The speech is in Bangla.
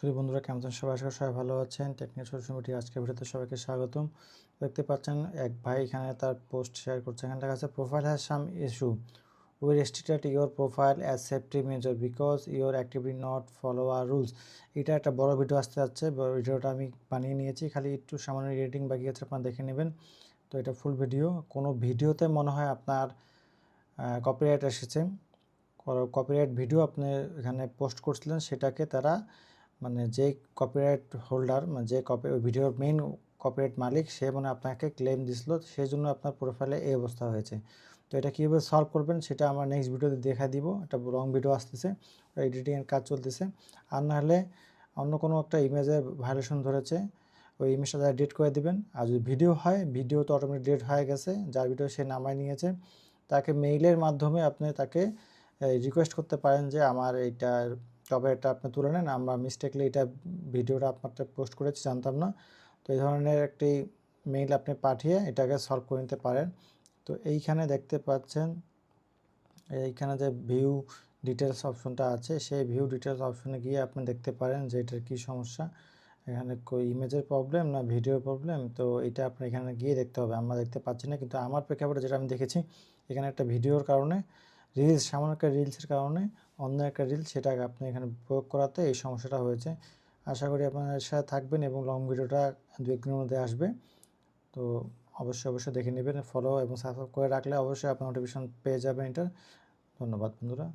সরি বন্ধুরা, কেমন আছেন সবাই? আশা করি সবাই ভালো আছেন। টেকনিক্যাল সলিউশন ভিডিও আজকের ভিডিওতে সবাইকে স্বাগতম। দেখতে পাচ্ছেন এক ভাই এখানে তার পোস্ট শেয়ার করছে। এখানে লেখা আছে profile has some issue, we restricted your profile as safety measure because your actively not follow our rules. এটা একটা বড় ভিডিও আসতে যাচ্ছে। ভিডিওটা আমি বানিয়ে নিয়েছি, খালি একটু সামান্য এডিটিং বাকি আছে, আপনারা দেখে নেবেন। তো এটা ফুল ভিডিও। কোনো ভিডিওতে মনে হয় আপনার কপিরাইট এসেছে, কপিরাইট ভিডিও আপনি এখানে পোস্ট করছিলেন, সেটাকে তারা মানে যে কপিরাইট হোল্ডার, মানে যে ওই ভিডিওর মেইন কপিরাইট মালিক, সে মানে আপনাকে ক্লেম দিছিল, সেই জন্য আপনার প্রোফাইলে এই অবস্থা হয়েছে। তো এটা কীভাবে সলভ করবেন সেটা আমার নেক্সট ভিডিওতে দেখা দিব। একটা লং ভিডিও আসতেছে, এডিটিংয়ের কাজ চলতেছে। আর নাহলে অন্য কোনো একটা ইমেজের ভায়োলেশন ধরেছে, ওই ইমেজটা তারা ডিলিট করে দিবেন। আর যদি ভিডিও হয়, ভিডিও তো অটোমেটিক ডিলিট হয়ে গেছে, যার ভিডিও সে নামায় নিয়েছে, তাকে মেইলের মাধ্যমে আপনি তাকে রিকোয়েস্ট করতে পারেন যে আমার এইটার কপিরাইটটা আপনি তুলে নেন, আমরা মিস্টেকলি এটা ভিডিওটা আপনারটা পোস্ট করেছি, জানতাম না। তো এই ধরনের একটি মেইল আপনি পাঠিয়ে এটাকে সলভ করে নিতে পারেন। তো এইখানে দেখতে পাচ্ছেন, এইখানে যে ভিউ ডিটেলস অপশনটা আছে, সেই ভিউ ডিটেলস অপশনে গিয়ে আপনি দেখতে পারেন যে এটার কী সমস্যা, এখানে ইমেজের প্রবলেম না ভিডিওর প্রবলেম। তো এটা আপনি এখানে গিয়ে দেখতে হবে, আমরা দেখতে পাচ্ছি না। কিন্তু আমার প্রেক্ষাপটে যেটা আমি দেখেছি, এখানে একটা ভিডিওর কারণে, রিলস, সামান্য একটা রিলসের কারণে অন্য একটা রিলস, সেটাকে আপনি এখানে প্রয়োগ করাতে এই সমস্যাটা হয়েছে। আশা করি আপনার সাথে থাকবেন এবং লং ভিডিওটা 2-1 দিনের মধ্যে আসবে। তো অবশ্যই দেখে নেবেন, ফলো এবং সাবস্ক্রাইব করে রাখলে অবশ্যই আপনার নোটিফিকেশন পেয়ে যাবেন এটা। ধন্যবাদ বন্ধুরা।